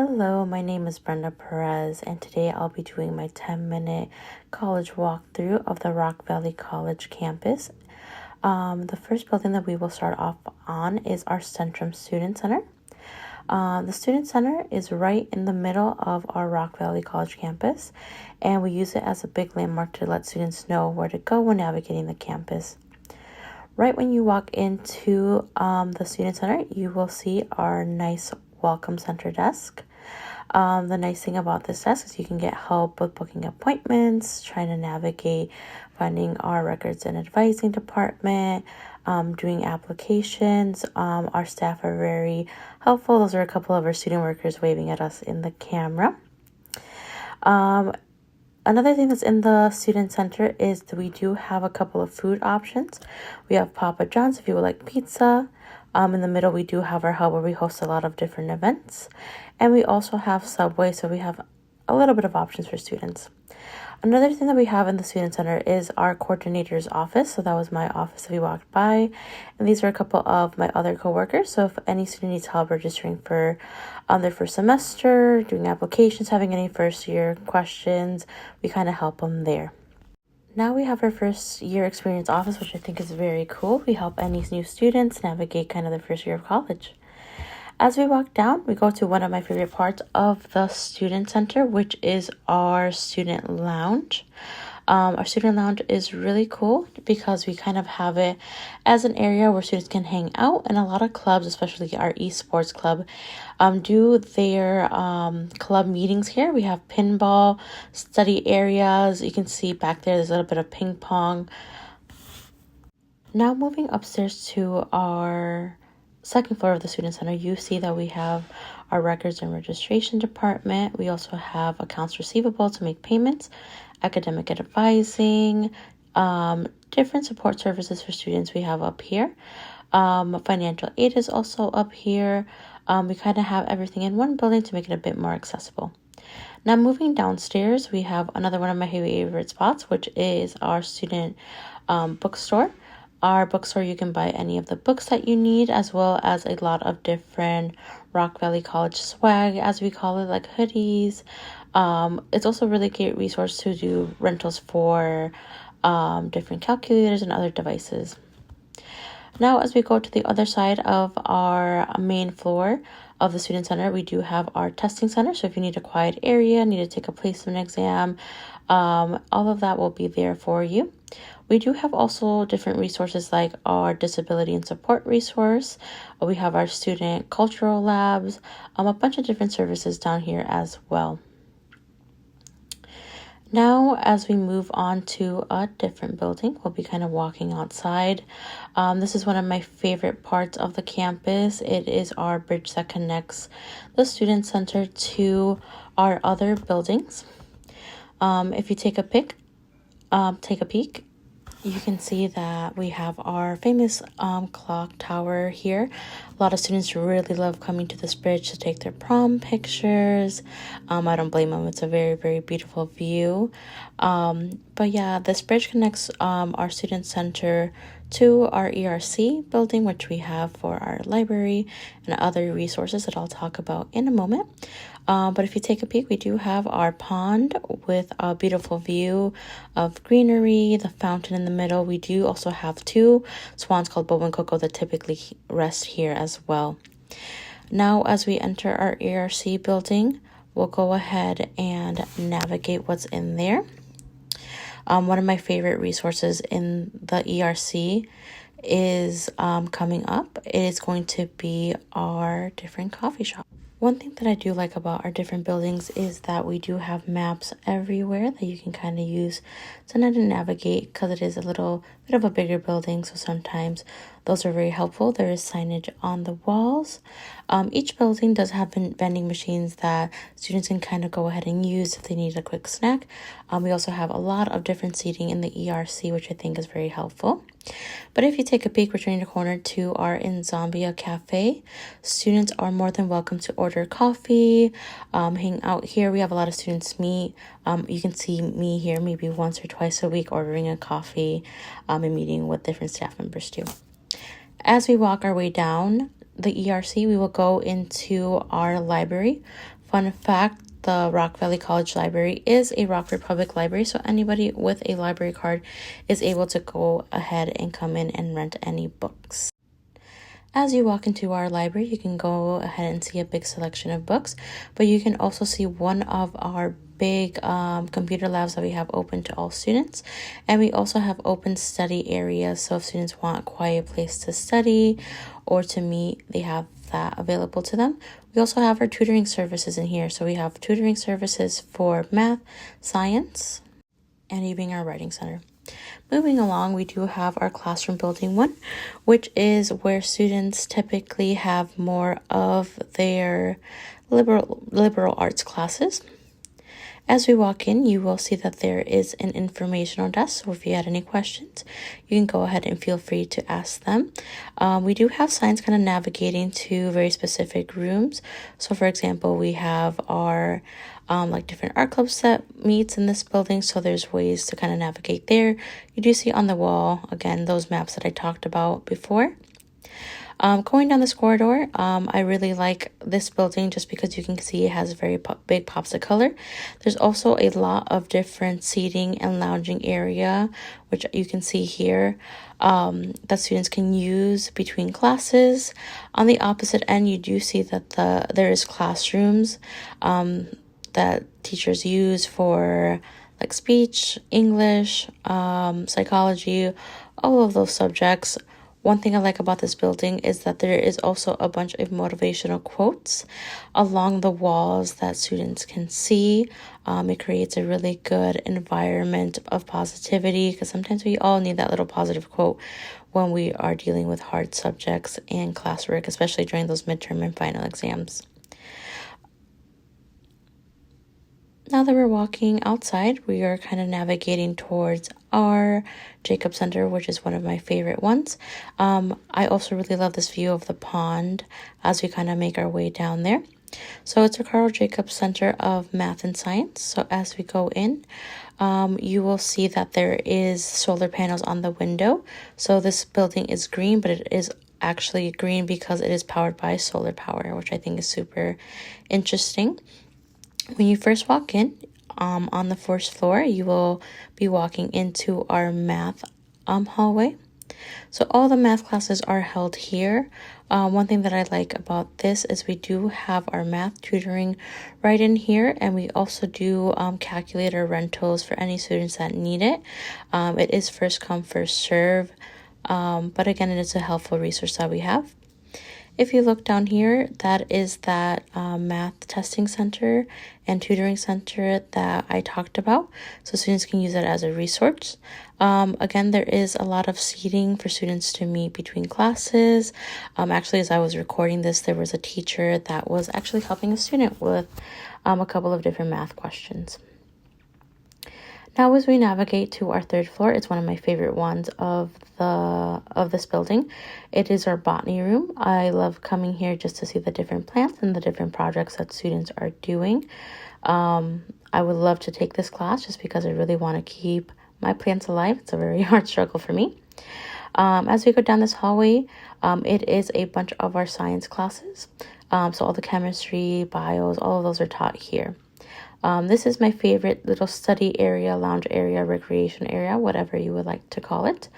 Hello, my name is Brenda Perez, and today I'll be doing my 10-minute college walkthrough of the Rock Valley College campus. The first building that we will start off on is our Centrum Student Center. The Student Center is right in the middle of our Rock Valley College campus, and we use it as a big landmark to let students know where to go when navigating the campus. Right when you walk into the Student Center, you will see our nice Welcome Center desk. The nice thing about this desk is you can get help with booking appointments, trying to navigate finding our records and advising department, doing applications. Our staff are very helpful. Those are a couple of our student workers waving at us in the camera. Another thing that's in the student center is that we do have a couple of food options. We have Papa John's if you would like pizza. In the middle, we do have our hub where we host a lot of different events. And we also have Subway, so we have a little bit of options for students. Another thing that we have in the student center is our coordinator's office. So that was my office that we walked by. And these are a couple of my other coworkers. So if any student needs help registering for their first semester, doing applications, having any first year questions, we kind of help them there. Now we have our first year experience office, which I think is very cool. We help any new students navigate kind of their first year of college. As we walk down, we go to one of my favorite parts of the student center, which is our student lounge. Our student lounge is really cool because we kind of have it as an area where students can hang out, and a lot of clubs, especially our esports club, do their club meetings here. We have pinball, study areas. You can see back there's a little bit of ping pong. Now moving upstairs to our second floor of the student center, you see that we have our records and registration department. We also have accounts receivable to make payments, academic advising, different support services for students we have up here. Financial aid is also up here. We kind of have everything in one building to make it a bit more accessible. Now moving downstairs, we have another one of my favorite spots, which is our student bookstore. Our bookstore, you can buy any of the books that you need, as well as a lot of different Rock Valley College swag, as we call it, like hoodies. It's also a really great resource to do rentals for different calculators and other devices. Now, as we go to the other side of our main floor of the student center, we do have our testing center. So if you need a quiet area, need to take a placement exam, all of that will be there for you. We do have also different resources like our disability and support resource. We have our student cultural labs, a bunch of different services down here as well. Now, as we move on to a different building, we'll be kind of walking outside. This is one of my favorite parts of the campus. It is our bridge that connects the student center to our other buildings. If you take a peek, you can see that we have our famous clock tower here. A lot of students really love coming to this bridge to take their prom pictures. I don't blame them. It's a very, very beautiful view. But yeah, this bridge connects our student center to our ERC building, which we have for our library and other resources that I'll talk about in a moment. But if you take a peek, we do have our pond with a beautiful view of greenery, the fountain in the middle. We do also have two swans called Bobo and Coco that typically rest here as well. Now, as we enter our ERC building, we'll go ahead and navigate what's in there. One of my favorite resources in the ERC is coming up. It is going to be our different coffee shop. One thing that I do like about our different buildings is that we do have maps everywhere that you can kind of use to navigate, because it is a little bit of a bigger building, so sometimes those are very helpful. There is signage on the walls. Each building does have vending machines that students can kind of go ahead and use if they need a quick snack. We also have a lot of different seating in the ERC, which I think is very helpful. But if you take a peek, we're turning the corner to our Inzombia Cafe. Students are more than welcome to order coffee, hang out here. We have a lot of students meet. You can see me here maybe once or twice a week ordering a coffee and meeting with different staff members too. As we walk our way down the ERC, we will go into our library. Fun fact, the Rock Valley College Library is a Rockford Public Library, so anybody with a library card is able to go ahead and come in and rent any books. As you walk into our library, you can go ahead and see a big selection of books, but you can also see one of our big computer labs that we have open to all students. And we also have open study areas, so if students want a quiet place to study or to meet, they have that available to them. We also have our tutoring services in here, so we have tutoring services for math, science, and even our writing center. Moving along, we do have our classroom building 1, which is where students typically have more of their liberal arts classes. As we walk in, you will see that there is an informational desk, so if you had any questions, you can go ahead and feel free to ask them. We do have signs kind of navigating to very specific rooms. So for example, we have our like different art clubs that meets in this building, so there's ways to kind of navigate there. You do see on the wall, again, those maps that I talked about before. Going down this corridor, I really like this building just because you can see it has very big pops of color. There's also a lot of different seating and lounging area, which you can see here, that students can use between classes. On the opposite end, you do see that there is classrooms that teachers use for like speech, English, psychology, all of those subjects. One thing I like about this building is that there is also a bunch of motivational quotes along the walls that students can see. It creates a really good environment of positivity because sometimes we all need that little positive quote when we are dealing with hard subjects and classwork, especially during those midterm and final exams. Now that we're walking outside, we are kind of navigating towards our Jacob Center, which is one of my favorite ones. I also really love this view of the pond as we kind of make our way down there. So it's a Carl Jacobs Center of Math and Science. So as we go in, you will see that there is solar panels on the window. So this building is green, but it is actually green because it is powered by solar power, which I think is super interesting. When you first walk in, on the first floor, you will be walking into our math hallway. So all the math classes are held here. One thing that I like about this is we do have our math tutoring right in here, and we also do calculator rentals for any students that need it. It is first come, first serve, but again, it is a helpful resource that we have. If you look down here, that is that math testing center and tutoring center that I talked about. So students can use it as a resource. Again, there is a lot of seating for students to meet between classes. Actually, as I was recording this, there was a teacher that was actually helping a student with a couple of different math questions. Now, as we navigate to our third floor, it's one of my favorite ones of this building. It is our botany room. I love coming here just to see the different plants and the different projects that students are doing. I would love to take this class just because I really want to keep my plants alive. It's a very hard struggle for me. As we go down this hallway, it is a bunch of our science classes. So all the chemistry, bios, all of those are taught here. This is my favorite little study area, lounge area, recreation area, whatever you would like to call it.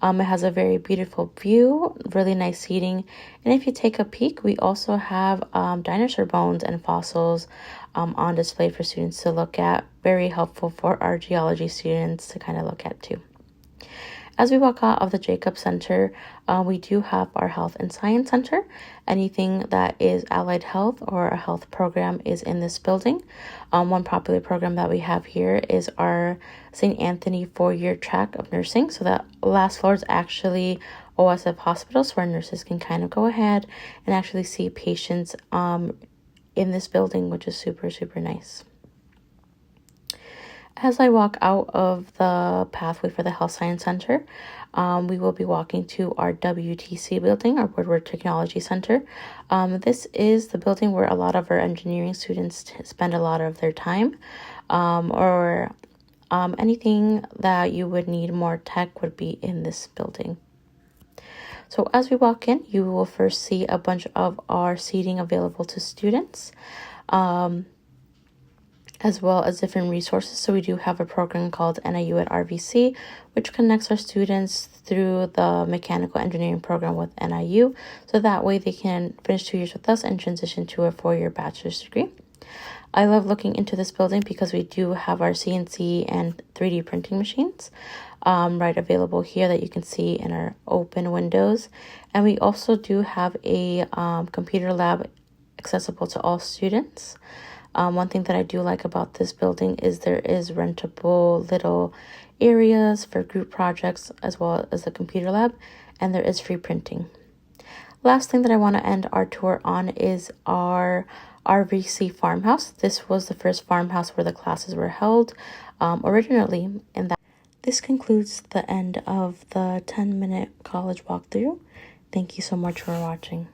It has a very beautiful view, really nice seating. And if you take a peek, we also have dinosaur bones and fossils on display for students to look at. Very helpful for our geology students to kind of look at too. As we walk out of the Jacob Center, we do have our Health and Science Center. Anything that is allied health or a health program is in this building. One popular program that we have here is our St. Anthony 4-year track of nursing. So that last floor is actually OSF Hospital, so our nurses can kind of go ahead and actually see patients in this building, which is super, super nice. As I walk out of the pathway for the Health Science Center, we will be walking to our WTC building, our Woodward Technology Center. This is the building where a lot of our engineering students spend a lot of their time, or anything that you would need more tech would be in this building. So as we walk in, you will first see a bunch of our seating available to students, as well as different resources. So we do have a program called NIU at RVC, which connects our students through the mechanical engineering program with NIU. So that way they can finish 2 years with us and transition to a 4-year bachelor's degree. I love looking into this building because we do have our CNC and 3D printing machines right available here that you can see in our open windows. And we also do have a computer lab accessible to all students. One thing that I do like about this building is there is rentable little areas for group projects as well as the computer lab, and there is free printing. Last thing that I want to end our tour on is our RVC farmhouse. This was the first farmhouse where the classes were held originally. And this concludes the end of the 10-minute college walkthrough. Thank you so much for watching.